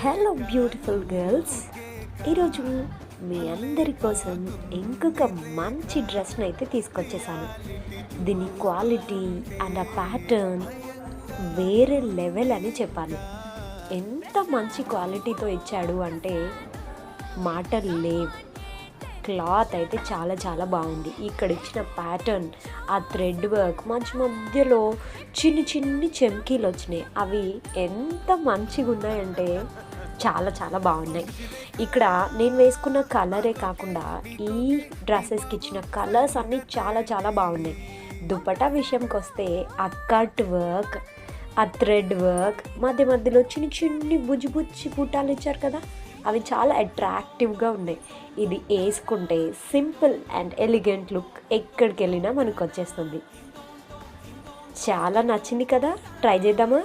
Hello beautiful girls, ఈరోజు మీ అందరి కోసం ఇంకొక మంచి డ్రెస్ని అయితే తీసుకొచ్చేసాను. దీని క్వాలిటీ అండ్ ఆ ప్యాటర్న్ వేరే లెవెల్ అని చెప్పాను. ఎంత మంచి క్వాలిటీతో ఇచ్చాడు అంటే మాటలు లేవు. క్లాత్ అయితే చాలా చాలా బాగుంది. ఇక్కడ ఇచ్చిన ప్యాటర్న్, ఆ థ్రెడ్ వర్క్, మధ్యలో చిన్ని చిన్ని చెమ్కీలు వచ్చినాయి. అవి ఎంత మంచిగా ఉన్నాయంటే చాలా చాలా బాగున్నాయి. ఇక్కడ నేను వేసుకున్న కలరే కాకుండా ఈ డ్రెస్సెస్కి ఇచ్చిన కలర్స్ అన్నీ చాలా చాలా బాగున్నాయి. దుపట్టా విషయంకి వస్తే ఆ కట్ వర్క్, ఆ థ్రెడ్ వర్క్, మధ్యలో చిన్ని చిన్ని బుజ్జి బుజ్జి బుట్టాలు ఇచ్చారు కదా, అవి చాలా అట్రాక్టివ్గా ఉన్నాయి. ఇది వేసుకుంటే సింపుల్ అండ్ ఎలిగెంట్ లుక్ ఎక్కడికి వెళ్ళినా మనకు వచ్చేస్తుంది. చాలా నచ్చింది కదా, ట్రై చేద్దామా?